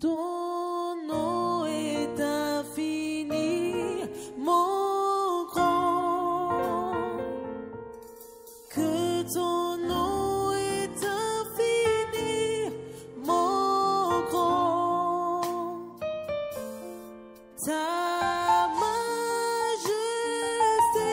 Ton nom est infini, mon grand. Que ton nom est infini, mon grand. Ta majesté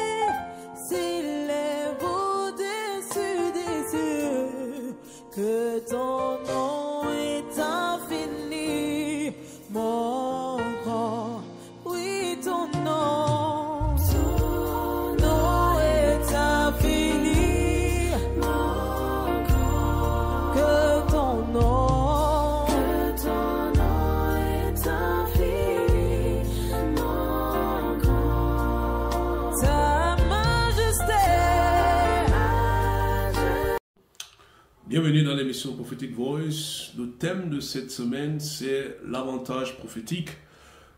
s'élève au-dessus des cieux. Que ton nom est infini, mon grand. Oui, ton nom est infini, mon grand. Que ton nom est infini, mon grand. Ta majesté. Bienvenue dans l'émission Prophetic Voice. Le thème de cette semaine, c'est l'avantage prophétique.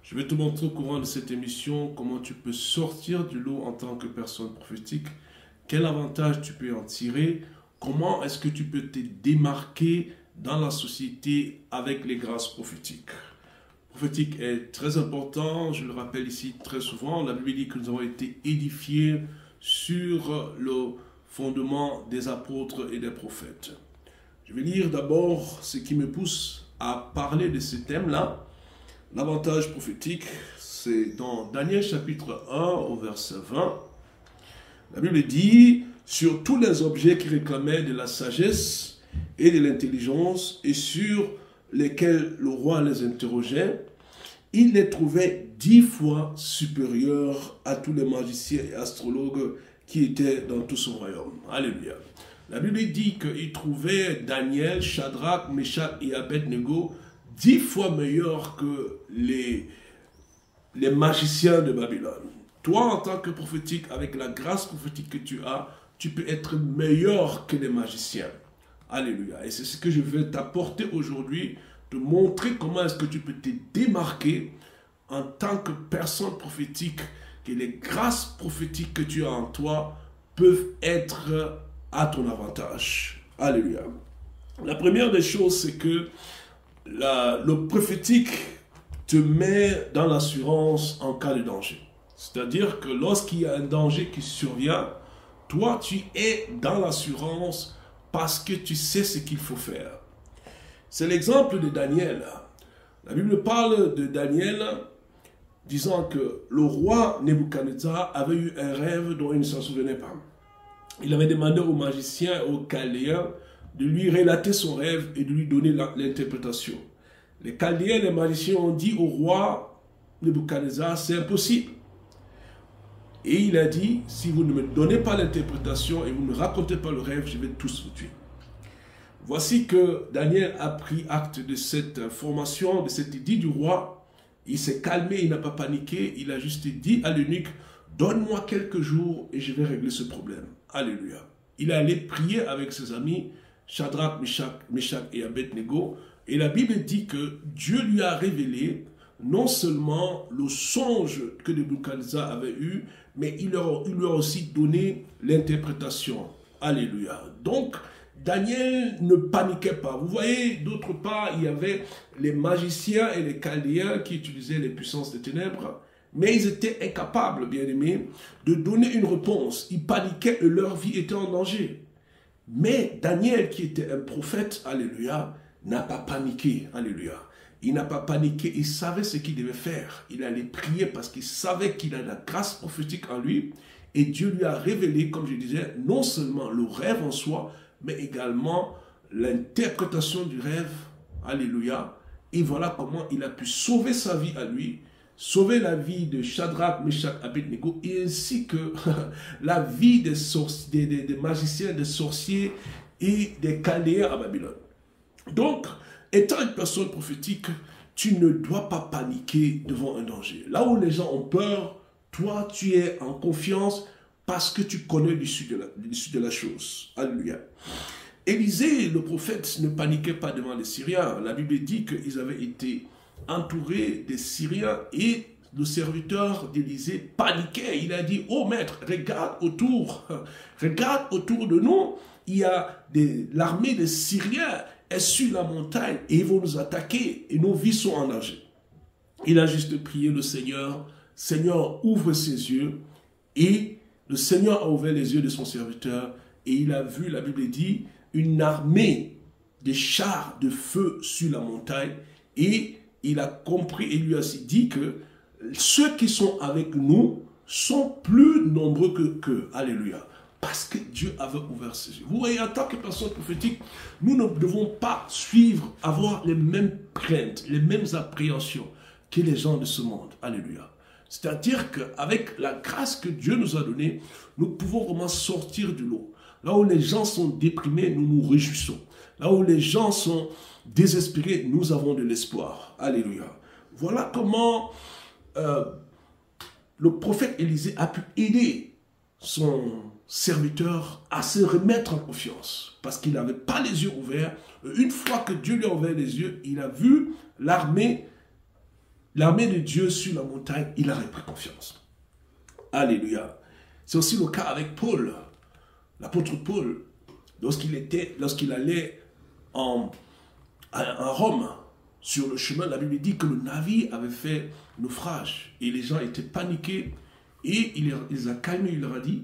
Je vais te montrer au courant de cette émission comment tu peux sortir du lot en tant que personne prophétique, quel avantage tu peux en tirer, comment est-ce que tu peux te démarquer dans la société avec les grâces prophétiques. Prophétique est très important, je le rappelle ici très souvent. La Bible dit que nous avons été édifiés sur le fondement des apôtres et des prophètes. Je vais lire d'abord ce qui me pousse à parler de ce thème-là. L'avantage prophétique, c'est dans Daniel chapitre 1 au verset 20. La Bible dit, sur tous les objets qui réclamaient de la sagesse et de l'intelligence et sur lesquels le roi les interrogeait, il les trouvait 10 fois supérieurs à tous les magiciens et astrologues qui étaient dans tout son royaume. Alléluia. La Bible dit qu'il trouvait Daniel, Shadrach, Meshach et Abednego 10 fois meilleurs que les magiciens de Babylone. Toi, en tant que prophétique, avec la grâce prophétique que tu as, tu peux être meilleur que les magiciens. Alléluia. Et c'est ce que je vais t'apporter aujourd'hui, te montrer comment est-ce que tu peux te démarquer en tant que personne prophétique, que les grâces prophétiques que tu as en toi peuvent être à ton avantage. Alléluia. La première des choses, c'est que le prophétique te met dans l'assurance en cas de danger. C'est-à-dire que lorsqu'il y a un danger qui survient, toi, tu es dans l'assurance parce que tu sais ce qu'il faut faire. C'est l'exemple de Daniel. La Bible parle de Daniel disant que le roi Nebuchadnezzar avait eu un rêve dont il ne s'en souvenait pas. Il avait demandé aux magiciens et aux chaldéens de lui relater son rêve et de lui donner l'interprétation. Les chaldéens et les magiciens ont dit au roi Nebuchadnezzar, c'est impossible. Et il a dit, si vous ne me donnez pas l'interprétation et vous ne racontez pas le rêve, je vais tous vous tuer. Voici que Daniel a pris acte de cette information, de cette idée du roi. Il s'est calmé, il n'a pas paniqué, il a juste dit à l'eunuque, donne-moi quelques jours et je vais régler ce problème. Alléluia. Il est allé prier avec ses amis, Shadrach, Meshach et Abednego, et la Bible dit que Dieu lui a révélé non seulement le songe que Nebuchadnezzar avait eu, mais il lui a aussi donné l'interprétation. Alléluia. Donc, Daniel ne paniquait pas. Vous voyez, d'autre part, il y avait les magiciens et les chaldéens qui utilisaient les puissances des ténèbres, mais ils étaient incapables, bien aimés, de donner une réponse. Ils paniquaient et leur vie était en danger. Mais Daniel, qui était un prophète, alléluia, n'a pas paniqué, alléluia. Il n'a pas paniqué, il savait ce qu'il devait faire. Il allait prier parce qu'il savait qu'il a la grâce prophétique en lui. Et Dieu lui a révélé, comme je disais, non seulement le rêve en soi, mais également l'interprétation du rêve. Alléluia. Et voilà comment il a pu sauver sa vie à lui, sauver la vie de Shadrach, Meshach, Abednego, et ainsi que la vie des magiciens, des sorciers et des chaldéens à Babylone. Donc, étant une personne prophétique, tu ne dois pas paniquer devant un danger. Là où les gens ont peur, toi, tu es en confiance parce que tu connais l'issue de la chose. Alléluia. Élisée, le prophète, ne paniquait pas devant les Syriens. La Bible dit qu'ils avaient été entourés des Syriens et le serviteur d'Élisée paniquait. Il a dit, oh maître, regarde autour de nous, il y a l'armée des Syriens est sur la montagne et ils vont nous attaquer et nos vies sont en danger. Il a juste prié le Seigneur. Seigneur, ouvre ses yeux. Et le Seigneur a ouvert les yeux de son serviteur et il a vu, la Bible dit, une armée de chars de feu sur la montagne. Et il a compris et lui a dit que ceux qui sont avec nous sont plus nombreux qu'eux. Alléluia. Parce que Dieu avait ouvert ses yeux. Vous voyez, en tant que personne prophétique, nous ne devons pas suivre, avoir les mêmes craintes, les mêmes appréhensions que les gens de ce monde. Alléluia. C'est-à-dire qu'avec la grâce que Dieu nous a donnée, nous pouvons vraiment sortir de l'eau. Là où les gens sont déprimés, nous nous réjouissons. Là où les gens sont désespérés, nous avons de l'espoir. Alléluia. Voilà comment le prophète Élisée a pu aider son serviteur à se remettre en confiance. Parce qu'il n'avait pas les yeux ouverts. Une fois que Dieu lui a ouvert les yeux, il a vu l'armée de Dieu sur la montagne, il a repris confiance. Alléluia. C'est aussi le cas avec Paul, l'apôtre Paul, lorsqu'il allait en Rome, sur le chemin, la Bible dit que le navire avait fait naufrage et les gens étaient paniqués et il les a calmés, il leur a dit,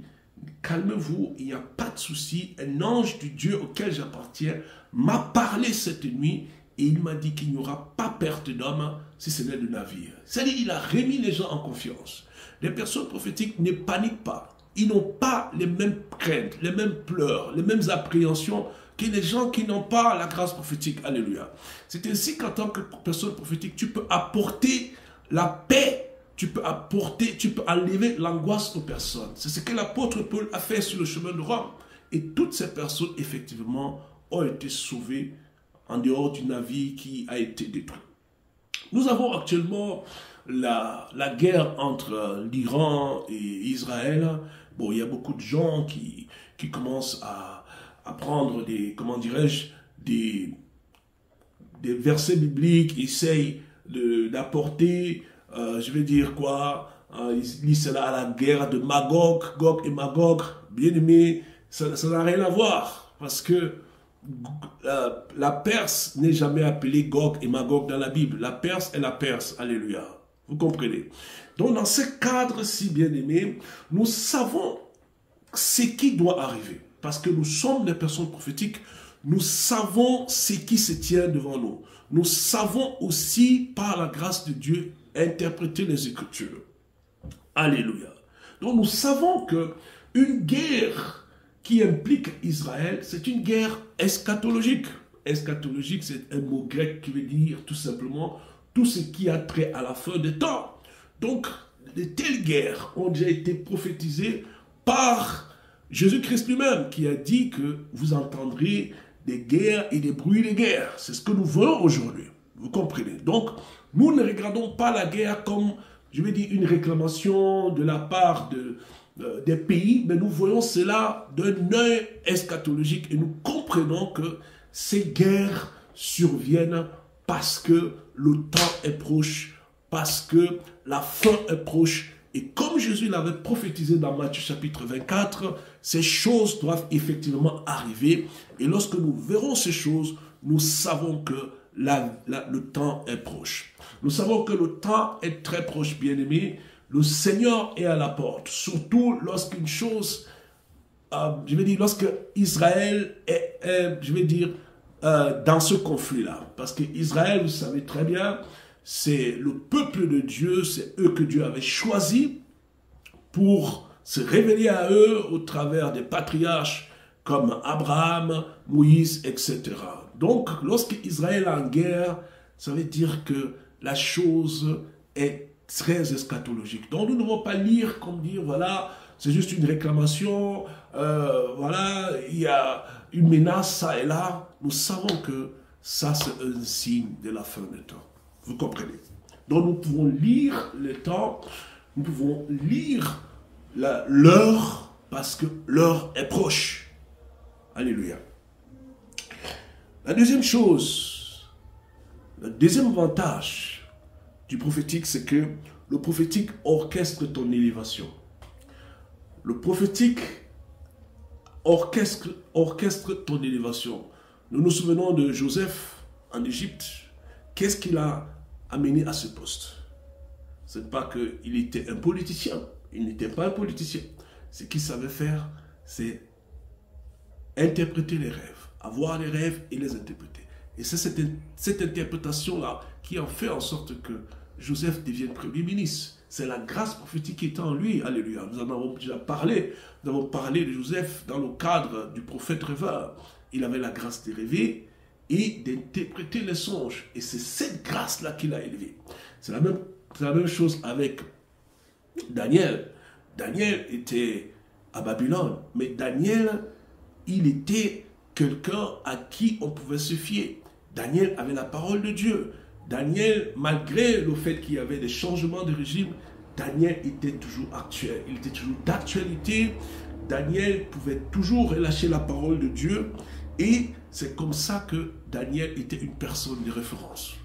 calmez-vous, il n'y a pas de souci, un ange du Dieu auquel j'appartiens m'a parlé cette nuit et il m'a dit qu'il n'y aura pas perte d'homme si ce n'est le navire. C'est-à-dire qu'il a remis les gens en confiance. Les personnes prophétiques ne paniquent pas. Ils n'ont pas les mêmes craintes, les mêmes pleurs, les mêmes appréhensions que les gens qui n'ont pas la grâce prophétique. Alléluia. C'est ainsi qu'en tant que personne prophétique, tu peux apporter la paix, tu peux enlever l'angoisse aux personnes. C'est ce que l'apôtre Paul a fait sur le chemin de Rome. Et toutes ces personnes, effectivement, ont été sauvées en dehors du navire qui a été détruit. Nous avons actuellement la guerre entre l'Iran et Israël. Bon, il y a beaucoup de gens qui commencent à prendre des, comment dirais-je, des versets bibliques, essayent d'apporter, je vais dire quoi, ils lisent cela à la guerre de Magog, Gog et Magog. Bien aimé, ça n'a rien à voir, parce que la Perse n'est jamais appelée Gog et Magog dans la Bible. La Perse est la Perse. Alléluia. Vous comprenez? Donc dans ce cadre-ci, bien aimé, nous savons ce qui doit arriver. Parce que nous sommes des personnes prophétiques, nous savons ce qui se tient devant nous. Nous savons aussi, par la grâce de Dieu, interpréter les Écritures. Alléluia. Donc nous savons que une guerre qui implique Israël, c'est une guerre eschatologique. Eschatologique, c'est un mot grec qui veut dire tout simplement tout ce qui a trait à la fin des temps. Donc, de telles guerres ont déjà été prophétisées par Jésus-Christ lui-même, qui a dit que vous entendrez des guerres et des bruits de guerre. C'est ce que nous voyons aujourd'hui. Vous comprenez? Donc, nous ne regardons pas la guerre comme, je vais dire, une réclamation de la part des pays, mais nous voyons cela d'un œil eschatologique et nous comprenons que ces guerres surviennent parce que le temps est proche, parce que la fin est proche. Et comme Jésus l'avait prophétisé dans Matthieu chapitre 24, ces choses doivent effectivement arriver. Et lorsque nous verrons ces choses, nous savons que le temps est proche. Nous savons que le temps est très proche, bien-aimés. Le Seigneur est à la porte, surtout lorsqu'une chose, lorsque Israël est, dans ce conflit-là. Parce qu'Israël, vous savez très bien, c'est le peuple de Dieu, c'est eux que Dieu avait choisi pour se révéler à eux au travers des patriarches comme Abraham, Moïse, etc. Donc, lorsque Israël est en guerre, ça veut dire que la chose est très eschatologique. Donc nous ne devons pas lire comme dire, voilà, c'est juste une réclamation, voilà, il y a une menace, ça et là. Nous savons que ça, c'est un signe de la fin des temps. Vous comprenez? Donc nous pouvons lire le temps, nous pouvons lire l'heure, parce que l'heure est proche. Alléluia. La deuxième chose, le deuxième avantage du prophétique, c'est que le prophétique orchestre ton élévation. Le prophétique orchestre ton élévation. Nous nous souvenons de Joseph en Égypte. Qu'est-ce qui l'a amené à ce poste? Ce n'est pas qu'il était un politicien. Il n'était pas un politicien. Ce qu'il savait faire, c'est interpréter les rêves, avoir les rêves et les interpréter. Et c'est cette interprétation-là qui a fait en sorte que Joseph devienne premier ministre. C'est la grâce prophétique qui est en lui. Alléluia. Nous en avons déjà parlé. Nous avons parlé de Joseph dans le cadre du prophète rêveur. Il avait la grâce de rêver et d'interpréter les songes. Et c'est cette grâce-là qui l'a élevé. C'est la même chose avec Daniel. Daniel était à Babylone. Mais Daniel, il était quelqu'un à qui on pouvait se fier. Daniel avait la parole de Dieu. Daniel, malgré le fait qu'il y avait des changements de régime, Daniel était toujours actuel. Il était toujours d'actualité. Daniel pouvait toujours relâcher la parole de Dieu. Et c'est comme ça que Daniel était une personne de référence.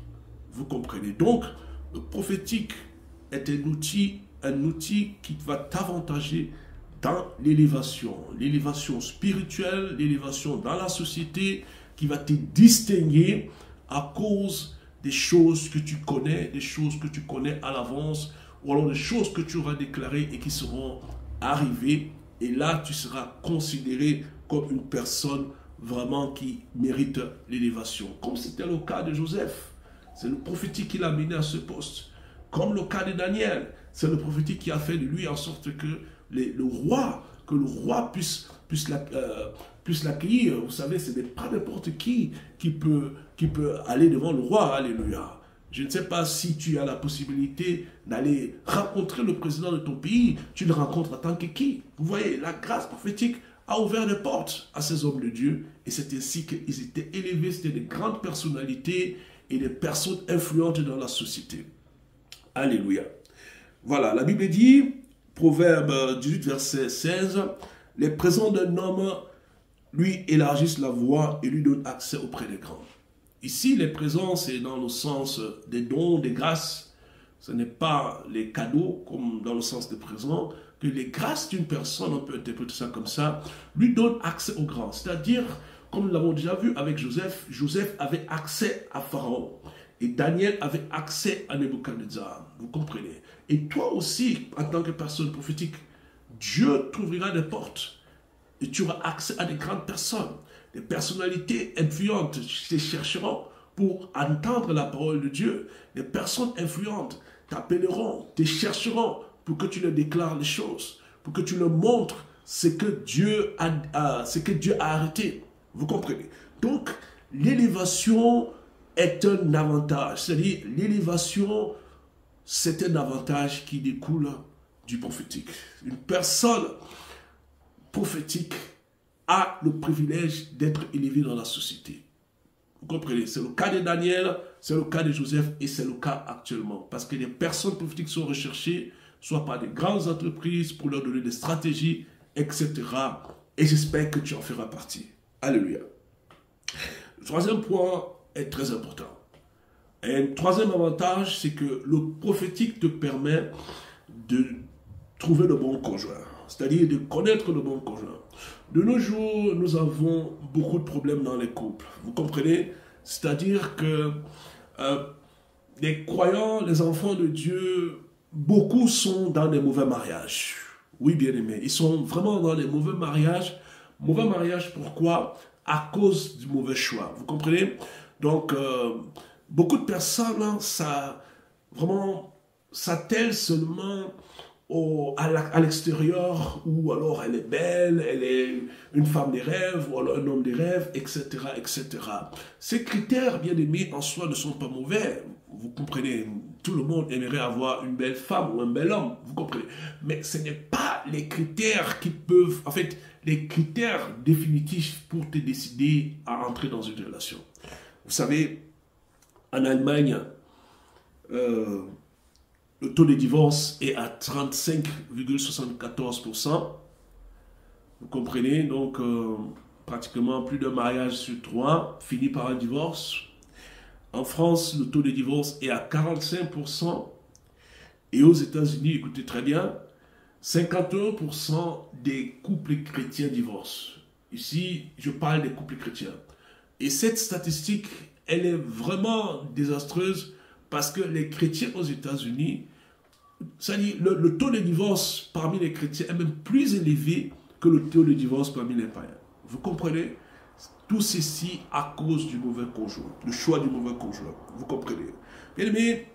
Vous comprenez? Donc, le prophétique est un outil qui va t'avantager dans l'élévation spirituelle, l'élévation dans la société, qui va te distinguer à cause des choses que tu connais, des choses que tu connais à l'avance, ou alors des choses que tu auras déclarées et qui seront arrivées. Et là, tu seras considéré comme une personne vraiment qui mérite l'élévation. Comme c'était le cas de Joseph. C'est le prophétique qui l'a mené à ce poste. Comme le cas de Daniel. C'est le prophétique qui a fait de lui en sorte que le roi puisse l'accueillir. Vous savez, ce n'est pas n'importe qui peut aller devant le roi. Alléluia. Je ne sais pas si tu as la possibilité d'aller rencontrer le président de ton pays. Tu le rencontres en tant que qui? Vous voyez, la grâce prophétique a ouvert des portes à ces hommes de Dieu. Et c'est ainsi qu'ils étaient élevés. C'était des grandes personnalités et des personnes influentes dans la société. Alléluia. Voilà, la Bible dit, Proverbe 18, verset 16, « Les présents d'un homme lui élargissent la voie et lui donnent accès auprès des grands. » Ici, les présents, c'est dans le sens des dons, des grâces. Ce n'est pas les cadeaux, comme dans le sens des présents, que les grâces d'une personne, on peut interpréter ça comme ça, lui donnent accès aux grands. C'est-à-dire, comme nous l'avons déjà vu avec Joseph, Joseph avait accès à Pharaon. Et Daniel avait accès à Nebuchadnezzar. Vous comprenez? Et toi aussi, en tant que personne prophétique, Dieu t'ouvrira des portes. Et tu auras accès à des grandes personnes. Des personnalités influentes te chercheront pour entendre la parole de Dieu. Des personnes influentes t'appelleront, te chercheront pour que tu leur déclares les choses. Pour que tu leur montres ce que Dieu a arrêté. Vous comprenez? Donc, l'élévation est un avantage. C'est-à-dire, l'élévation, c'est un avantage qui découle du prophétique. Une personne prophétique a le privilège d'être élevée dans la société. Vous comprenez? C'est le cas de Daniel, c'est le cas de Joseph et c'est le cas actuellement. Parce que les personnes prophétiques sont recherchées, soit par des grandes entreprises pour leur donner des stratégies, etc. Et j'espère que tu en feras partie. Alléluia. Le troisième point est très important. Et un troisième avantage, c'est que le prophétique te permet de trouver le bon conjoint, c'est-à-dire de connaître le bon conjoint. De nos jours, nous avons beaucoup de problèmes dans les couples. Vous comprenez? C'est-à-dire que les croyants, les enfants de Dieu, beaucoup sont dans des mauvais mariages. Oui, bien aimés, ils sont vraiment dans des mauvais mariages. Mauvais mariage, pourquoi? À cause du mauvais choix. Vous comprenez? Donc, beaucoup de personnes, ça s'attellent seulement à l'extérieur, ou alors elle est belle, elle est une femme des rêves, ou alors un homme des rêves, etc., etc. Ces critères, bien aimés, en soi, ne sont pas mauvais. Vous comprenez? Tout le monde aimerait avoir une belle femme ou un bel homme, vous comprenez? Mais ce n'est pas les critères qui peuvent, en fait, les critères définitifs pour te décider à entrer dans une relation. Vous savez, en Allemagne, le taux de divorce est à 35,74%. Vous comprenez? Donc, pratiquement plus d'un mariage sur 3 finit par un divorce. En France, le taux de divorce est à 45%. Et aux États-Unis, écoutez très bien, 51% des couples chrétiens divorcent. Ici, je parle des couples chrétiens. Et cette statistique, elle est vraiment désastreuse parce que les chrétiens aux États-Unis, c'est-à-dire le taux de divorce parmi les chrétiens est même plus élevé que le taux de divorce parmi les païens. Vous comprenez? Tout ceci à cause du mauvais conjoint, le choix du mauvais conjoint. Vous comprenez? Bien aimé,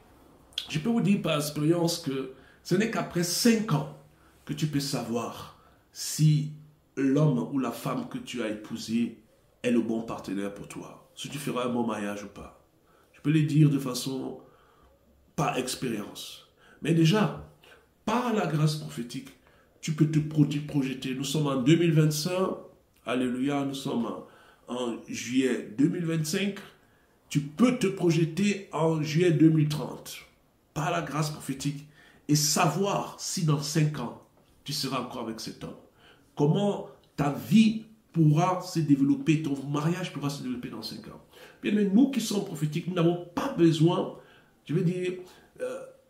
je peux vous dire par expérience que ce n'est qu'après 5 ans que tu peux savoir si l'homme ou la femme que tu as épousé est le bon partenaire pour toi, si tu feras un bon mariage ou pas. Je peux le dire de façon par expérience. Mais déjà, par la grâce prophétique, tu peux te projeter. Nous sommes en 2025, alléluia, nous sommes en juillet 2025. Tu peux te projeter en juillet 2030, par la grâce prophétique, et savoir si dans 5 ans, tu seras encore avec cet homme. Comment ta vie pourra se développer, ton mariage pourra se développer dans 5 ans. Bien, mais nous qui sommes prophétiques, nous n'avons pas besoin, je veux dire,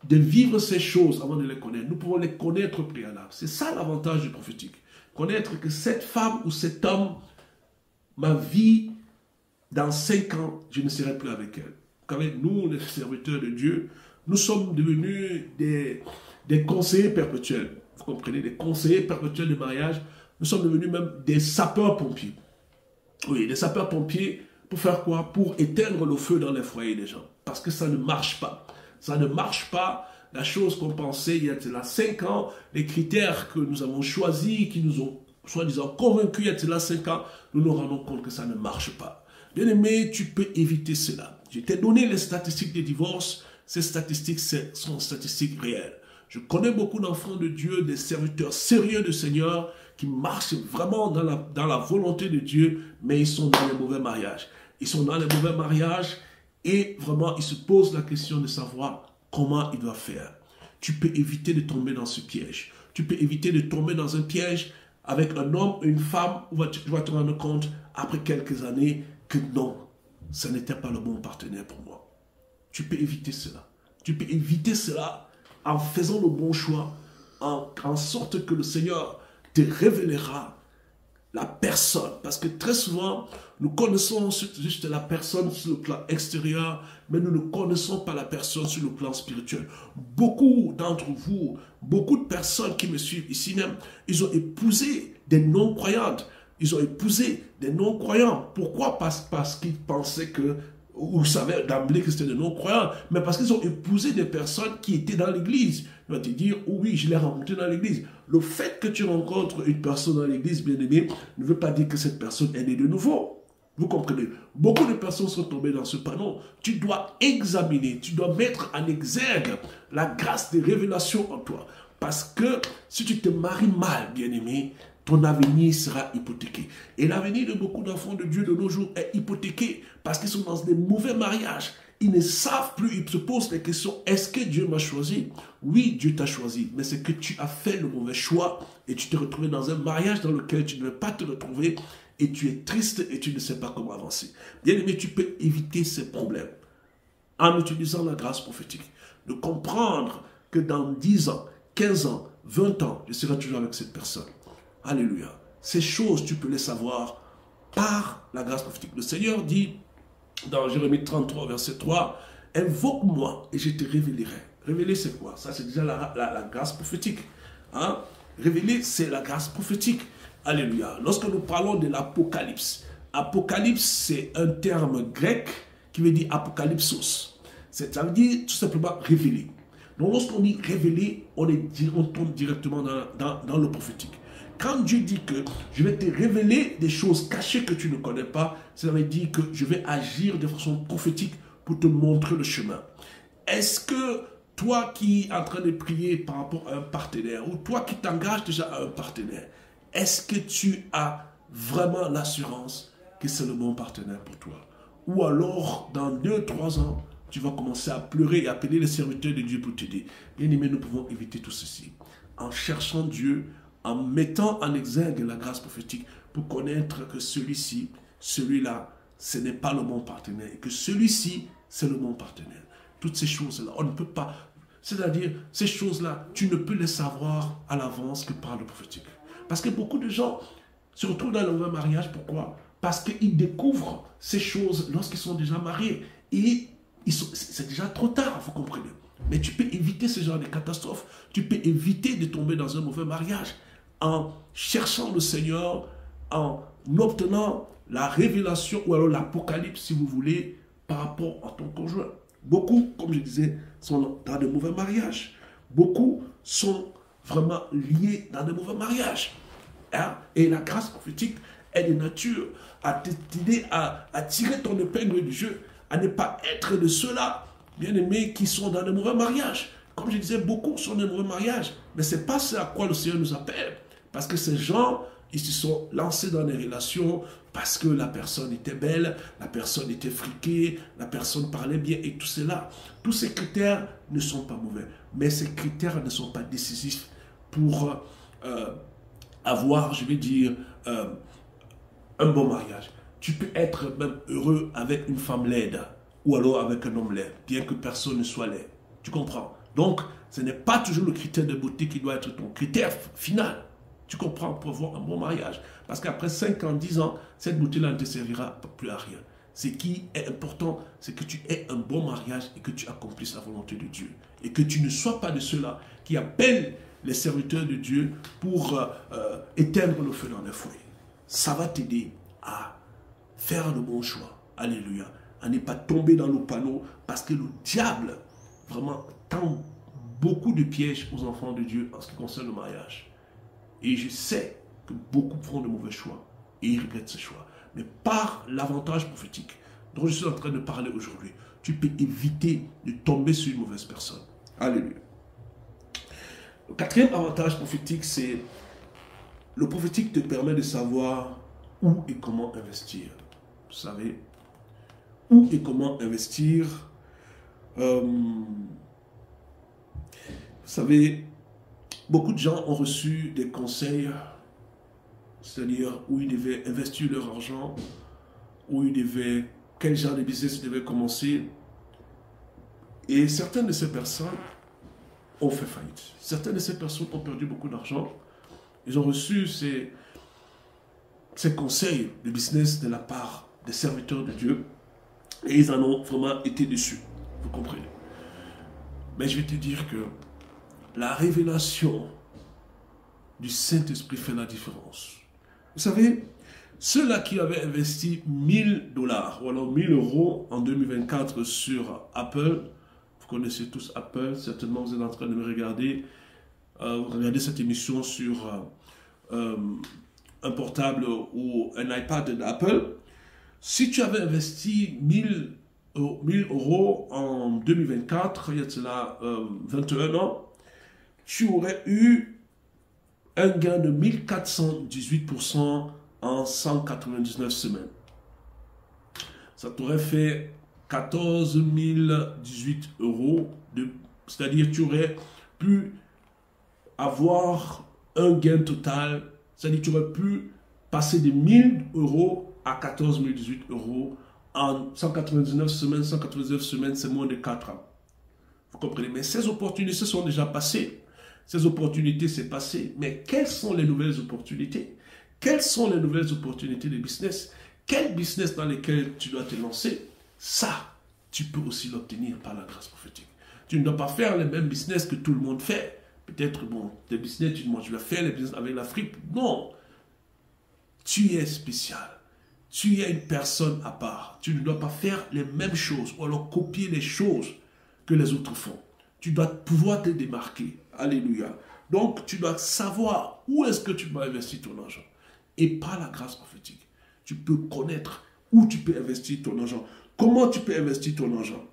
de vivre ces choses avant de les connaître. Nous pouvons les connaître au préalable. C'est ça l'avantage du prophétique. Connaître que cette femme ou cet homme, ma vie, dans 5 ans, je ne serai plus avec elle. Car nous, les serviteurs de Dieu, nous sommes devenus des conseillers perpétuels. Vous comprenez, des conseillers perpétuels de mariage. Nous sommes devenus même des sapeurs-pompiers. Oui, des sapeurs-pompiers pour faire quoi? Pour éteindre le feu dans les foyers des gens. Parce que ça ne marche pas. Ça ne marche pas. La chose qu'on pensait il y a 5 ans, les critères que nous avons choisis, qui nous ont soi-disant convaincus il y a 5 ans, nous nous rendons compte que ça ne marche pas. Bien aimé, tu peux éviter cela. Je t'ai donné les statistiques des divorces. Ces statistiques sont statistiques réelles. Je connais beaucoup d'enfants de Dieu, des serviteurs sérieux du Seigneur, qui marchent vraiment dans la volonté de Dieu, mais ils sont dans les mauvais mariages. Ils sont dans les mauvais mariages et vraiment, ils se posent la question de savoir comment ils doivent faire. Tu peux éviter de tomber dans ce piège. Tu peux éviter de tomber dans un piège avec un homme ou une femme où tu vas te rendre compte, après quelques années, que non, ce n'était pas le bon partenaire pour moi. Tu peux éviter cela. Tu peux éviter cela en faisant le bon choix, en sorte que le Seigneur te révélera la personne. Parce que très souvent, nous connaissons juste la personne sur le plan extérieur, mais nous ne connaissons pas la personne sur le plan spirituel. Beaucoup d'entre vous, beaucoup de personnes qui me suivent ici même, ils ont épousé des non-croyantes. Ils ont épousé des non-croyants. Pourquoi? Parce qu'ils pensaient que, ou savaient d'emblée que c'était des non-croyants, mais parce qu'ils ont épousé des personnes qui étaient dans l'église. Ils vont te dire, oh oui, je l'ai rencontré dans l'église. Le fait que tu rencontres une personne dans l'église, bien aimé, ne veut pas dire que cette personne est née de nouveau. Vous comprenez? Beaucoup de personnes sont tombées dans ce panneau. Tu dois examiner, tu dois mettre en exergue la grâce des révélations en toi. Parce que si tu te maries mal, bien aimé, ton avenir sera hypothéqué. Et l'avenir de beaucoup d'enfants de Dieu de nos jours est hypothéqué parce qu'ils sont dans des mauvais mariages. Ils ne savent plus, ils se posent la question, est-ce que Dieu m'a choisi? Oui, Dieu t'a choisi, mais c'est que tu as fait le mauvais choix et tu t'es retrouvé dans un mariage dans lequel tu ne veux pas te retrouver et tu es triste et tu ne sais pas comment avancer. Bien aimé, tu peux éviter ces problèmes en utilisant la grâce prophétique. De comprendre que dans 10 ans, 15 ans, 20 ans, je serai toujours avec cette personne. Alléluia. Ces choses, tu peux les savoir par la grâce prophétique. Le Seigneur dit dans Jérémie 33, verset 3, « Invoque-moi et je te révélerai. » Révéler, c'est quoi? Ça, c'est déjà la grâce prophétique. Hein? Révéler, c'est la grâce prophétique. Alléluia. Lorsque nous parlons de l'Apocalypse, Apocalypse, c'est un terme grec qui veut dire apocalypsos. Ça veut dire tout simplement révéler. Donc, lorsqu'on dit révéler, on tombe directement dans le prophétique. Quand Dieu dit que je vais te révéler des choses cachées que tu ne connais pas, ça veut dire que je vais agir de façon prophétique pour te montrer le chemin. Est-ce que toi qui es en train de prier par rapport à un partenaire, ou toi qui t'engages déjà à un partenaire, est-ce que tu as vraiment l'assurance que c'est le bon partenaire pour toi? Ou alors, dans 2-3 ans, tu vas commencer à pleurer et appeler les serviteurs de Dieu pour t'aider. Bien aimé, nous pouvons éviter tout ceci en cherchant Dieu, en mettant en exergue la grâce prophétique pour connaître que celui-ci, celui-là, ce n'est pas le bon partenaire et que celui-ci, c'est le bon partenaire. Toutes ces choses-là, on ne peut pas, c'est-à-dire ces choses-là, tu ne peux les savoir à l'avance que par le prophétique. Parce que beaucoup de gens se retrouvent dans le mauvais mariage, pourquoi? parce qu'ils découvrent ces choses lorsqu'ils sont déjà mariés. Et c'est déjà trop tard, vous comprenez. Mais tu peux éviter ce genre de catastrophes. Tu peux éviter de tomber dans un mauvais mariage en cherchant le Seigneur, en obtenant la révélation ou alors l'apocalypse, si vous voulez, par rapport à ton conjoint. Beaucoup, comme je disais, sont dans de mauvais mariages. Beaucoup sont vraiment liés dans de mauvais mariages. Hein? Et la grâce prophétique est de nature à t'aider à tirer ton épingle du jeu, à ne pas être de ceux-là, bien-aimés, qui sont dans de mauvais mariages. Comme je disais, beaucoup sont dans de mauvais mariages. Mais ce n'est pas ce à quoi le Seigneur nous appelle. Parce que ces gens, ils se sont lancés dans des relations parce que la personne était belle, la personne était friquée, la personne parlait bien et tout cela. Tous ces critères ne sont pas mauvais. Mais ces critères ne sont pas décisifs pour avoir, je vais dire, un bon mariage. Tu peux être même heureux avec une femme laide ou alors avec un homme laid, bien que personne ne soit laid. Tu comprends? Donc, ce n'est pas toujours le critère de beauté qui doit être ton critère final. Tu comprends, pour avoir un bon mariage. Parce qu'après 5 ans, 10 ans, cette beauté-là ne te servira plus à rien. Ce qui est important, c'est que tu aies un bon mariage et que tu accomplisses la volonté de Dieu. Et que tu ne sois pas de ceux-là qui appellent les serviteurs de Dieu pour éteindre le feu dans les foyers. Ça va t'aider à faire le bon choix. Alléluia. À ne pas tomber dans le panneau parce que le diable vraiment tend beaucoup de pièges aux enfants de Dieu en ce qui concerne le mariage. Et je sais que beaucoup feront de mauvais choix et ils regrettent ce choix. Mais par l'avantage prophétique dont je suis en train de parler aujourd'hui, tu peux éviter de tomber sur une mauvaise personne. Alléluia. Le quatrième avantage prophétique, c'est le prophétique te permet de savoir où et comment investir. Vous savez, où et comment investir. Vous savez, beaucoup de gens ont reçu des conseils, c'est-à-dire où ils devaient investir leur argent, quel genre de business ils devaient commencer. Et certaines de ces personnes ont fait faillite. Certaines de ces personnes ont perdu beaucoup d'argent. Ils ont reçu ces conseils de business de la part des serviteurs de Dieu et ils en ont vraiment été déçus. Vous comprenez? Mais je vais te dire que la révélation du Saint-Esprit fait la différence. Vous savez, ceux-là qui avaient investi $1000 ou alors 1000 € en 2024 sur Apple, vous connaissez tous Apple, certainement vous êtes en train de me regarder, regardez cette émission sur un portable ou un iPad d'Apple. Si tu avais investi 1000 € en 2024, il y a cela 21 ans, tu aurais eu un gain de 1418% en 199 semaines. Ça t'aurait fait 14 018 €, c'est-à-dire tu aurais pu avoir un gain total, c'est-à-dire tu aurais pu passer de 1000 € à 14 018 € en 199 semaines. 199 semaines, c'est moins de 4 ans. Vous comprenez? Mais ces opportunités sont déjà passées. Ces opportunités, c'est passé. Mais quelles sont les nouvelles opportunités? Quelles sont les nouvelles opportunités de business? Quel business dans lequel tu dois te lancer? Ça, tu peux aussi l'obtenir par la grâce prophétique. Tu ne dois pas faire les mêmes business que tout le monde fait. Peut-être, bon, des business, tu dis, je vais faire les business avec l'Afrique. Non. Tu es spécial. Tu es une personne à part. Tu ne dois pas faire les mêmes choses ou alors copier les choses que les autres font. Tu dois pouvoir te démarquer. Alléluia. Donc, tu dois savoir où est-ce que tu dois investir ton argent. Et par la grâce prophétique, tu peux connaître où tu peux investir ton argent. Comment tu peux investir ton argent.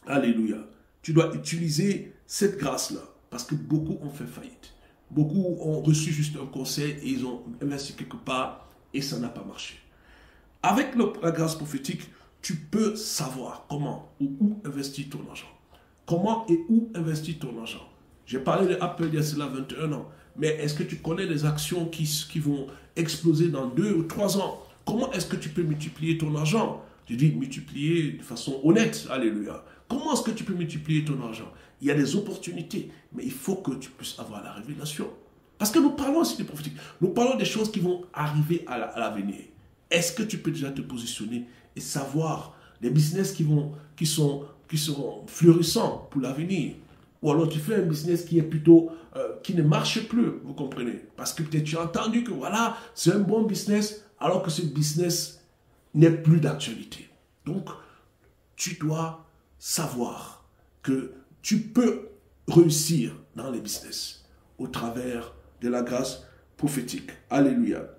Alléluia. Tu dois utiliser cette grâce-là. Parce que beaucoup ont fait faillite. Beaucoup ont reçu juste un conseil et ils ont investi quelque part et ça n'a pas marché. Avec la grâce prophétique, tu peux savoir comment ou où investir ton argent. Comment et où investir ton argent. J'ai parlé de Apple il y a cela 21 ans. Mais est-ce que tu connais des actions qui vont exploser dans 2 ou 3 ans? Comment est-ce que tu peux multiplier ton argent? Je dis multiplier de façon honnête. Alléluia. Comment est-ce que tu peux multiplier ton argent? Il y a des opportunités, mais il faut que tu puisses avoir la révélation. Parce que nous parlons aussi des prophétiques. Nous parlons des choses qui vont arriver à l'avenir. est-ce que tu peux déjà te positionner et savoir les business qui seront florissants pour l'avenir? Ou alors tu fais un business qui est plutôt, qui ne marche plus, vous comprenez? Parce que peut-être tu as entendu que voilà, c'est un bon business, alors que ce business n'est plus d'actualité. Donc, tu dois savoir que tu peux réussir dans les business au travers de la grâce prophétique. Alléluia.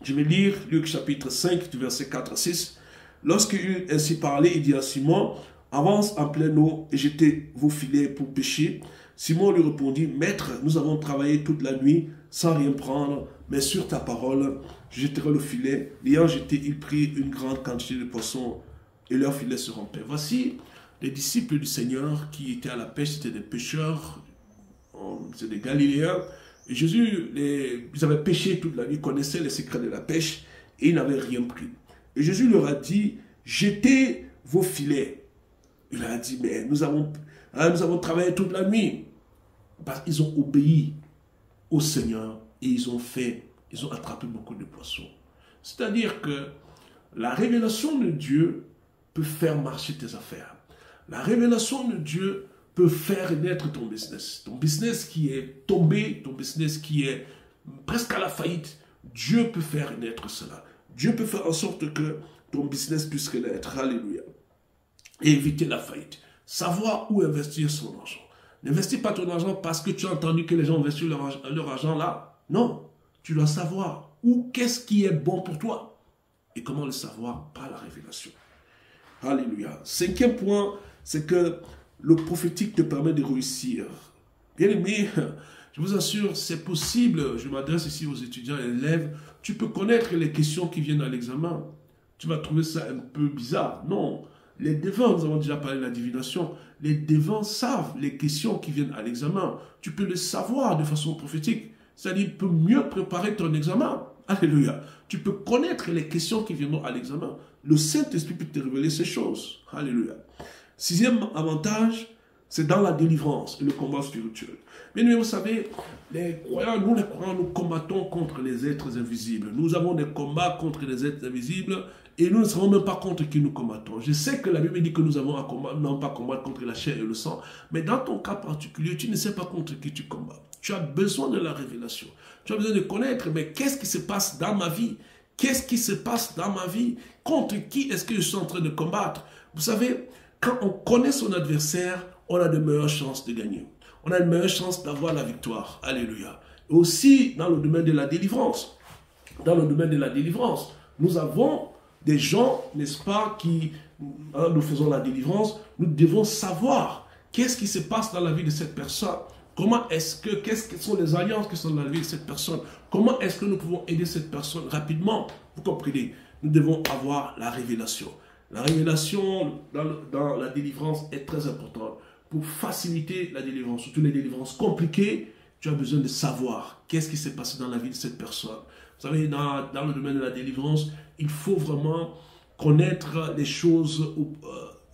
Je vais lire Luc chapitre 5, du verset 4 à 6. Lorsqu'il eut ainsi parlé, il dit à Simon, avance en pleine eau et jetez vos filets pour pêcher. Simon lui répondit, Maître, nous avons travaillé toute la nuit sans rien prendre, mais sur ta parole, je jetterai le filet. L'ayant jeté, il prit une grande quantité de poissons et leurs filets se rompaient. Voici les disciples du Seigneur qui étaient à la pêche, c'était des pêcheurs, c'est des Galiléens. Et Jésus, ils avaient pêché toute la nuit, ils connaissaient les secrets de la pêche et ils n'avaient rien pris. Et Jésus leur a dit, jetez vos filets. Il leur a dit, mais nous avons travaillé toute la nuit. Parce qu'ils ont obéi au Seigneur et ils ont attrapé beaucoup de poissons. C'est-à-dire que la révélation de Dieu peut faire marcher tes affaires. La révélation de Dieu peut faire naître ton business. Ton business qui est tombé, ton business qui est presque à la faillite, Dieu peut faire naître cela. Dieu peut faire en sorte que ton business puisse renaître. Alléluia. Et éviter la faillite. Savoir où investir son argent. N'investis pas ton argent parce que tu as entendu que les gens investissent leur argent là. Non. Tu dois savoir qu'est-ce qui est bon pour toi. Et comment le savoir? Par la révélation. Alléluia. 5e point, c'est que le prophétique te permet de réussir. Bien aimé, je vous assure, c'est possible. Je m'adresse ici aux étudiants et élèves. Tu peux connaître les questions qui viennent à l'examen. Tu vas trouver ça un peu bizarre. Non. Les devants, nous avons déjà parlé de la divination, les devants savent les questions qui viennent à l'examen. Tu peux le savoir de façon prophétique. C'est-à-dire, tu peux mieux préparer ton examen. Alléluia. Tu peux connaître les questions qui viendront à l'examen. Le Saint-Esprit peut te révéler ces choses. Alléluia. 6e avantage, c'est dans la délivrance et le combat spirituel. Mais vous savez, nous les croyants, nous combattons contre les êtres invisibles. Nous avons des combats contre les êtres invisibles et nous ne savons même pas contre qui nous combattons. Je sais que la Bible dit que nous avons à combattre, non pas combattre contre la chair et le sang, mais dans ton cas particulier, tu ne sais pas contre qui tu combats. Tu as besoin de la révélation. Tu as besoin de connaître, mais qu'est-ce qui se passe dans ma vie? Qu'est-ce qui se passe dans ma vie? Contre qui est-ce que je suis en train de combattre? Vous savez, quand on connaît son adversaire, on a de meilleures chances de gagner. On a de meilleures chances d'avoir la victoire. Alléluia. Et aussi dans le domaine de la délivrance. Dans le domaine de la délivrance, nous avons des gens, n'est-ce pas, qui, nous faisons la délivrance, nous devons savoir qu'est-ce qui se passe dans la vie de cette personne. Quelles sont les alliances qui sont dans la vie de cette personne? Comment est-ce que nous pouvons aider cette personne rapidement? Vous comprenez? Nous devons avoir la révélation. La révélation dans la délivrance est très importante. Pour faciliter la délivrance, surtout les délivrances compliquées, tu as besoin de savoir qu'est-ce qui s'est passé dans la vie de cette personne. Vous savez, dans le domaine de la délivrance, il faut vraiment connaître les choses.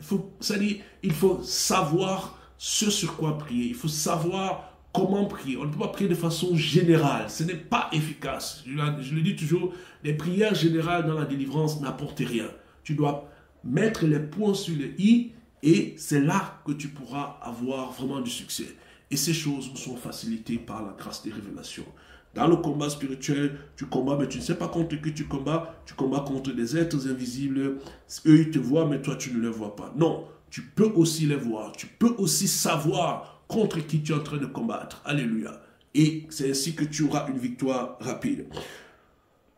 Il faut savoir ce sur quoi prier. Il faut savoir comment prier. On ne peut pas prier de façon générale. Ce n'est pas efficace. Je le dis toujours, les prières générales dans la délivrance n'apportent rien. Tu dois mettre les points sur les i et c'est là que tu pourras avoir vraiment du succès. Et ces choses sont facilitées par la grâce des révélations. Dans le combat spirituel, tu combats, mais tu ne sais pas contre qui tu combats. Tu combats contre des êtres invisibles. Eux, ils te voient, mais toi, tu ne les vois pas. Non, tu peux aussi les voir. Tu peux aussi savoir contre qui tu es en train de combattre. Alléluia. Et c'est ainsi que tu auras une victoire rapide.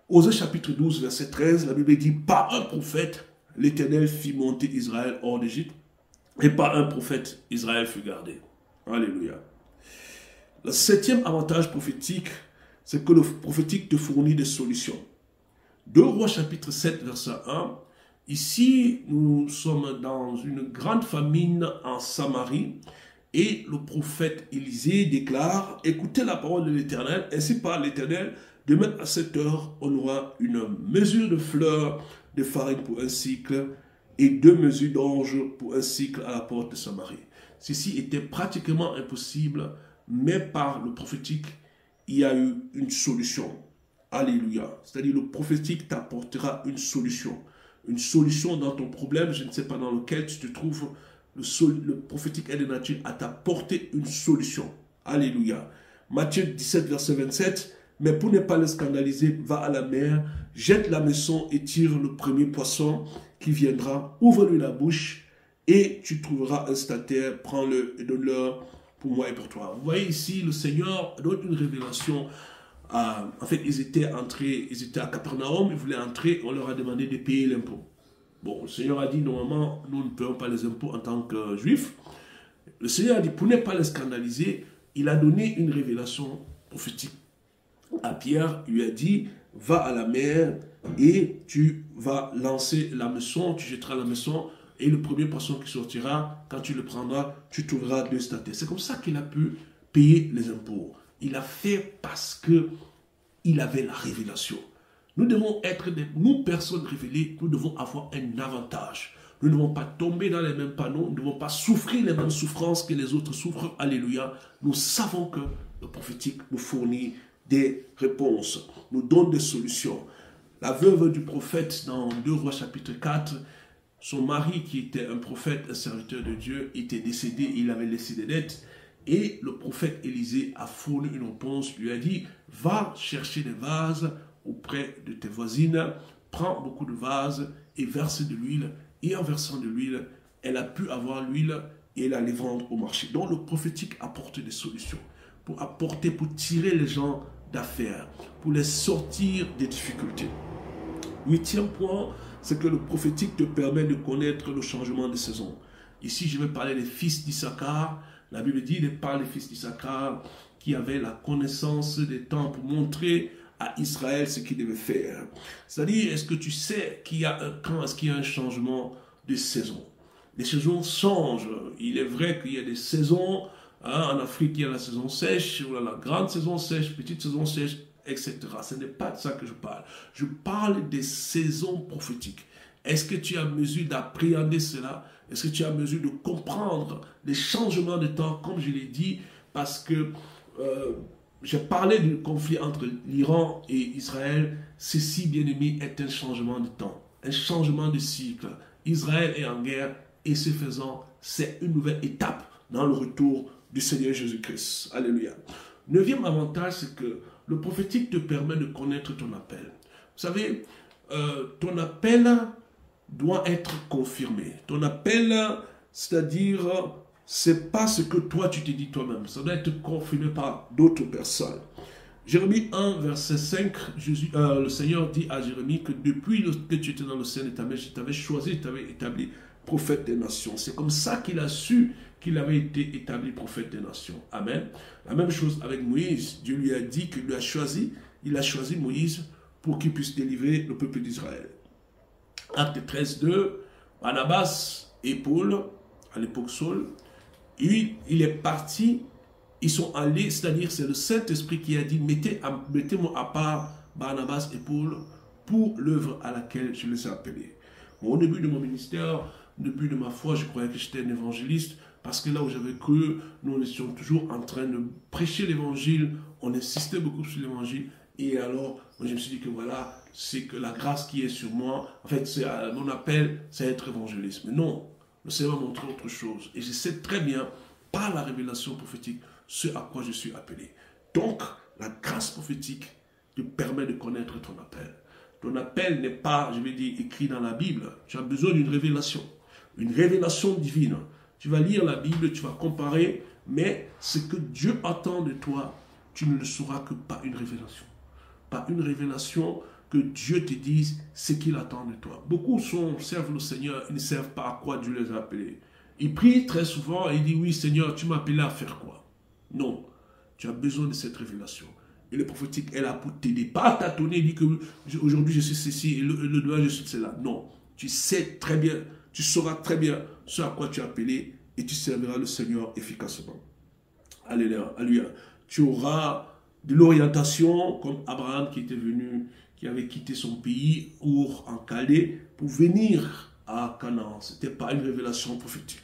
Osée chapitre 12, verset 13, la Bible dit, par un prophète, l'Éternel fit monter Israël hors d'Égypte, et par un prophète, Israël fut gardé. Alléluia. Le 7e avantage prophétique, c'est que le prophétique te fournit des solutions. 2 Rois chapitre 7, verset 1. Ici, nous sommes dans une grande famine en Samarie, et le prophète Élisée déclare, écoutez la parole de l'Éternel, ainsi par l'Éternel, demain à 7 heures, on aura une mesure de fleurs de farine pour un cycle et 2 mesures d'orge pour un cycle à la porte de Samarie. Ceci était pratiquement impossible, mais par le prophétique, il y a eu une solution. Alléluia. C'est-à-dire le prophétique t'apportera une solution. Une solution dans ton problème, je ne sais pas dans lequel tu te trouves. Le prophétique est de nature à t'apporter une solution. Alléluia. Matthieu 17, verset 27. Mais pour ne pas le scandaliser, va à la mer, jette la maçon et tire le premier poisson qui viendra, ouvre-lui la bouche et tu trouveras un stataire, prends-le et donne-le pour moi et pour toi. Vous voyez ici, le Seigneur donne une révélation. En fait, ils étaient à Capernaum, ils voulaient entrer, on leur a demandé de payer l'impôt. Bon, le Seigneur a dit, normalement, nous ne payons pas les impôts en tant que juifs. Le Seigneur a dit, pour ne pas les scandaliser, il a donné une révélation prophétique à Pierre. Il lui a dit, va à la mer et tu vas lancer la maçon, tu jetteras la maçon et le premier poisson qui sortira, quand tu le prendras, tu trouveras 2 stataires. C'est comme ça qu'il a pu payer les impôts. Il a fait parce que il avait la révélation. Nous devons être nous personnes révélées, nous devons avoir un avantage. Nous ne devons pas tomber dans les mêmes panneaux, nous ne devons pas souffrir les mêmes souffrances que les autres souffrent. Alléluia. Nous savons que le prophétique nous fournit des réponses, nous donne des solutions. La veuve du prophète dans 2 Rois chapitre 4, son mari qui était un prophète, un serviteur de Dieu, était décédé, il avait laissé des dettes. Et le prophète Élisée a fourni une réponse, lui a dit, va chercher des vases auprès de tes voisines, prends beaucoup de vases et verse de l'huile. Et en versant de l'huile, elle a pu avoir l'huile et elle allait vendre au marché. Donc le prophétique apporte des solutions, pour tirer les gens d'affaires, pour les sortir des difficultés. 8e point, c'est que le prophétique te permet de connaître le changement de saison. Ici, je vais parler des fils d'Issachar. La Bible dit, il parle des fils d'Issachar qui avaient la connaissance des temps pour montrer à Israël ce qu'il devait faire. C'est-à-dire, est-ce que tu sais qu'il y a quand est-ce qu'il y a un changement de saison? Les saisons changent. Il est vrai qu'il y a des saisons. En Afrique, il y a la saison sèche, la grande saison sèche, petite saison sèche, etc. Ce n'est pas de ça que je parle. Je parle des saisons prophétiques. Est-ce que tu as mesure d'appréhender cela? Est-ce que tu as mesure de comprendre les changements de temps, comme je l'ai dit, parce que j'ai parlé du conflit entre l'Iran et Israël. Ceci, bien aimé, est un changement de temps, un changement de cycle. Israël est en guerre et ce faisant, c'est une nouvelle étape dans le retour du Seigneur Jésus-Christ. Alléluia. 9e avantage, c'est que le prophétique te permet de connaître ton appel. Vous savez, ton appel doit être confirmé. Ton appel, c'est-à-dire, c'est pas ce que toi tu te dis toi-même. Ça doit être confirmé par d'autres personnes. Jérémie 1, verset 5, le Seigneur dit à Jérémie que depuis que tu étais dans le sein de ta mère, je t'avais choisi, je t'avais établi prophète des nations. C'est comme ça qu'il a su qu'il avait été établi prophète des nations. Amen. La même chose avec Moïse. Dieu lui a dit qu'il lui a choisi. Il a choisi Moïse pour qu'il puisse délivrer le peuple d'Israël. Acte 13, 2, Barnabas et Paul, à l'époque Saul, il est parti, ils sont allés, c'est-à-dire c'est le Saint-Esprit qui a dit, mettez-moi à part Barnabas et Paul pour l'œuvre à laquelle je les ai appelés. Bon, au début de mon ministère, au début de ma foi, je croyais que j'étais un évangéliste, parce que là où j'avais cru, nous étions toujours en train de prêcher l'évangile, on insistait beaucoup sur l'évangile, et alors, moi, je me suis dit que voilà, c'est que la grâce qui est sur moi, en fait, mon appel, c'est être évangéliste. Mais non, le Seigneur m'a montré autre chose. Et je sais très bien, par la révélation prophétique, ce à quoi je suis appelé. Donc, la grâce prophétique te permet de connaître ton appel. Ton appel n'est pas, je vais dire, écrit dans la Bible. Tu as besoin d'une révélation divine. Tu vas lire la Bible, tu vas comparer, mais ce que Dieu attend de toi, tu ne le sauras que par une révélation. Par une révélation que Dieu te dise ce qu'il attend de toi. Beaucoup servent le Seigneur, ils ne servent pas à quoi Dieu les a appelés. Ils prient très souvent et ils disent, oui Seigneur, tu m'as appelé à faire quoi? Non, tu as besoin de cette révélation. Et le prophétique est là pour t'aider. Pas tâtonner et dire que aujourd'hui je suis ceci et le demain je suis cela. Non, tu sais très bien, tu sauras très bien ce à quoi tu es appelé et tu serviras le Seigneur efficacement. Alléluia. Tu auras de l'orientation, comme Abraham qui était venu, qui avait quitté son pays, Our en Chaldée, pour venir à Canaan. Ce n'était pas une révélation prophétique.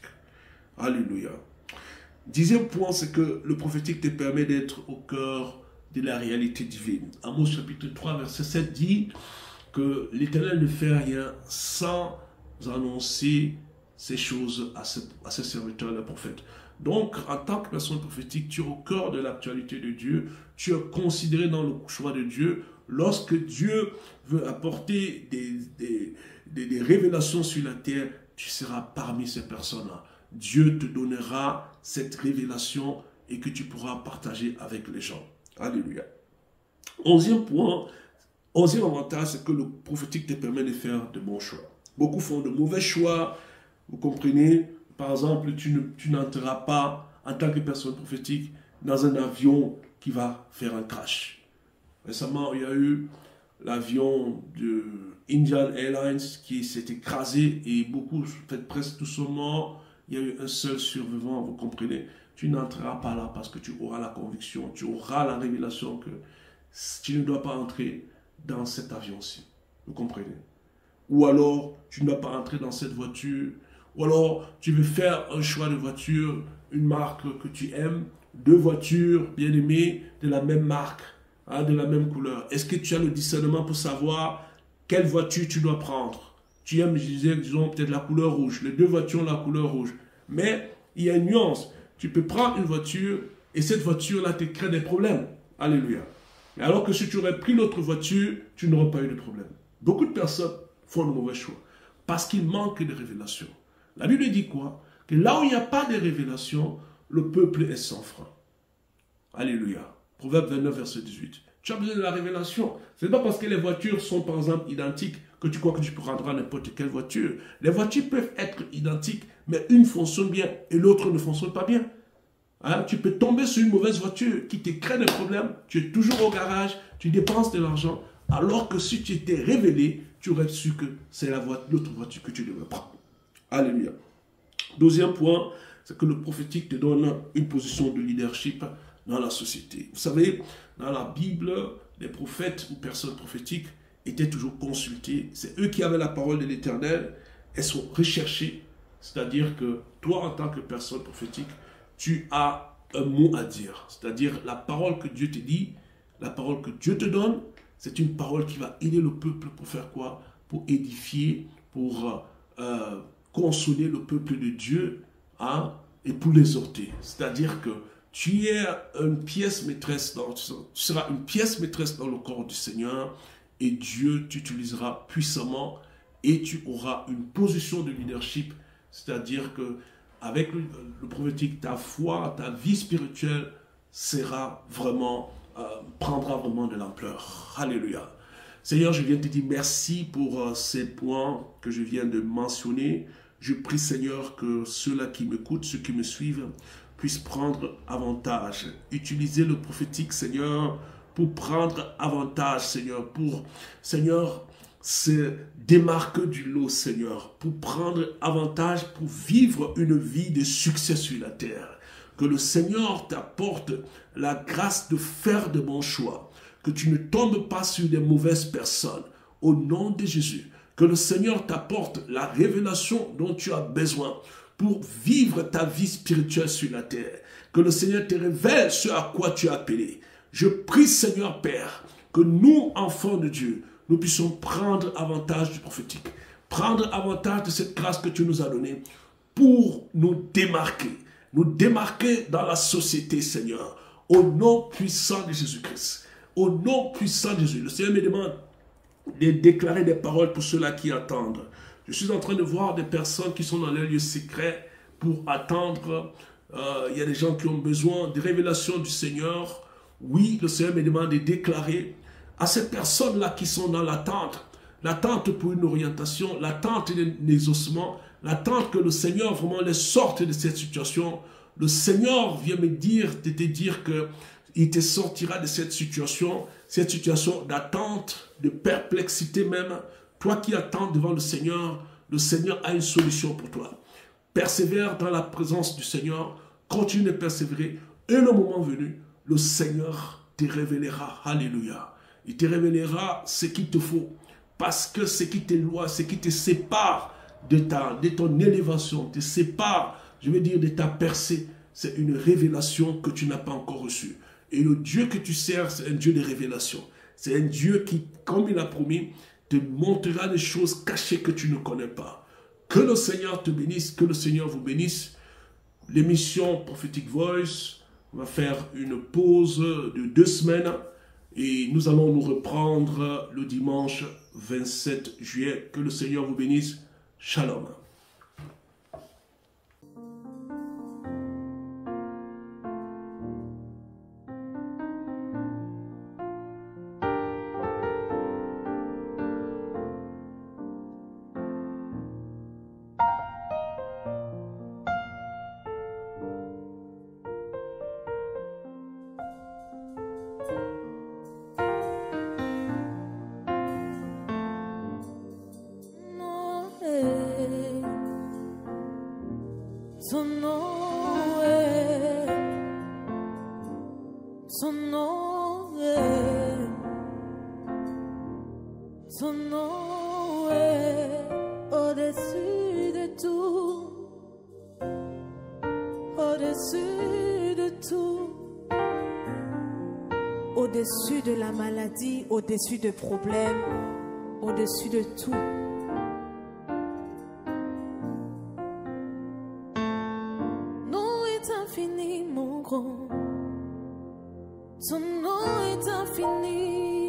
Alléluia. 10e point, c'est que le prophétique te permet d'être au cœur de la réalité divine. Amos chapitre 3, verset 7 dit que l'Éternel ne fait rien sans annoncer ces choses à ses serviteurs, les prophètes. Donc, en tant que personne prophétique, tu es au cœur de l'actualité de Dieu, tu es considéré dans le choix de Dieu. Lorsque Dieu veut apporter des révélations sur la terre, tu seras parmi ces personnes-là. Dieu te donnera cette révélation et que tu pourras partager avec les gens. Alléluia. 11e point, 11e avantage, c'est que le prophétique te permet de faire de bons choix. Beaucoup font de mauvais choix, vous comprenez. Par exemple, tu n'entreras pas en tant que personne prophétique dans un avion qui va faire un crash. Récemment, il y a eu l'avion de Indian Airlines qui s'est écrasé et beaucoup, presque tous sont morts. Il y a eu un seul survivant, vous comprenez. Tu n'entreras pas là parce que tu auras la conviction, tu auras la révélation que tu ne dois pas entrer dans cet avion-ci. Vous comprenez? Ou alors, tu ne dois pas entrer dans cette voiture. Ou alors, tu veux faire un choix de voiture, une marque que tu aimes, deux voitures bien aimées de la même marque, hein, de la même couleur. Est-ce que tu as le discernement pour savoir quelle voiture tu dois prendre? Tu aimes, je disais, disons, peut-être la couleur rouge. Les deux voitures ont la couleur rouge. Mais il y a une nuance. Tu peux prendre une voiture et cette voiture-là te crée des problèmes. Alléluia. Alors que si tu aurais pris l'autre voiture, tu n'aurais pas eu de problème. Beaucoup de personnes font de mauvais choix parce qu'il manque de révélation. La Bible dit quoi? Que là où il n'y a pas de révélation, le peuple est sans frein. Alléluia. Proverbe 29, verset 18. Tu as besoin de la révélation. Ce n'est pas parce que les voitures sont par exemple identiques que tu crois que tu prendras n'importe quelle voiture. Les voitures peuvent être identiques, mais une fonctionne bien et l'autre ne fonctionne pas bien. Hein? Tu peux tomber sur une mauvaise voiture qui te crée des problèmes. Tu es toujours au garage, tu dépenses de l'argent, alors que si tu étais révélé, tu aurais su que c'est l'autre voiture que tu devrais prendre. Alléluia. Deuxième point, c'est que le prophétique te donne une position de leadership dans la société. Vous savez, dans la Bible, les prophètes ou personnes prophétiques étaient toujours consultés. C'est eux qui avaient la parole de l'Éternel. Elles sont recherchées. C'est-à-dire que toi, en tant que personne prophétique, tu as un mot à dire. C'est-à-dire la parole que Dieu te dit, la parole que Dieu te donne, c'est une parole qui va aider le peuple pour faire quoi? Pour édifier, pour consoler le peuple de Dieu, hein, et pour l'exhorter. C'est-à-dire que tu es une pièce maîtresse, tu seras une pièce maîtresse dans le corps du Seigneur et Dieu t'utilisera puissamment et tu auras une position de leadership. C'est-à-dire que avec le prophétique, ta foi, ta vie spirituelle prendra vraiment de l'ampleur. Alléluia. Seigneur, je viens te dire merci pour ces points que je viens de mentionner. Je prie, Seigneur, que ceux-là qui m'écoutent, ceux qui me suivent, puissent prendre avantage. Utiliser le prophétique, Seigneur, pour prendre avantage, Seigneur, pour, Seigneur, se démarquer du lot, Seigneur, pour prendre avantage, pour vivre une vie de succès sur la terre. Que le Seigneur t'apporte la grâce de faire de bons choix. Que tu ne tombes pas sur des mauvaises personnes. Au nom de Jésus. Que le Seigneur t'apporte la révélation dont tu as besoin pour vivre ta vie spirituelle sur la terre. Que le Seigneur te révèle ce à quoi tu es appelé. Je prie, Seigneur Père, que nous, enfants de Dieu, nous puissions prendre avantage du prophétique. Prendre avantage de cette grâce que tu nous as donnée pour nous démarquer. Nous démarquer dans la société, Seigneur. Au nom puissant de Jésus-Christ. Au nom puissant de Jésus. Le Seigneur me demande de déclarer des paroles pour ceux-là qui attendent. Je suis en train de voir des personnes qui sont dans les lieux secrets pour attendre. Il y a des gens qui ont besoin de révélations du Seigneur. Oui, le Seigneur me demande de déclarer à ces personnes-là qui sont dans l'attente pour une orientation, l'attente d'un exaucement, l'attente que le Seigneur vraiment les sorte de cette situation. Le Seigneur vient me dire, de te dire qu'il te sortira de cette situation d'attente, de perplexité même. Toi qui attends devant le Seigneur a une solution pour toi. Persévère dans la présence du Seigneur, continue de persévérer, et le moment venu, le Seigneur te révélera. Alléluia. Il te révélera ce qu'il te faut, parce que ce qui t'éloigne, ce qui te sépare de ton élévation, te sépare, je veux dire, de ta percée, c'est une révélation que tu n'as pas encore reçue. Et le Dieu que tu sers, c'est un Dieu de révélation. C'est un Dieu qui, comme il a promis, te montrera des choses cachées que tu ne connais pas. Que le Seigneur te bénisse, que le Seigneur vous bénisse. L'émission Prophetic Voice va faire une pause de 2 semaines et nous allons nous reprendre le dimanche 27 juillet. Que le Seigneur vous bénisse. Shalom. Son nom est au-dessus de tout, au-dessus de tout, au-dessus de la maladie, au-dessus de problèmes, au-dessus de tout. Infiniment grand, son nom est infini.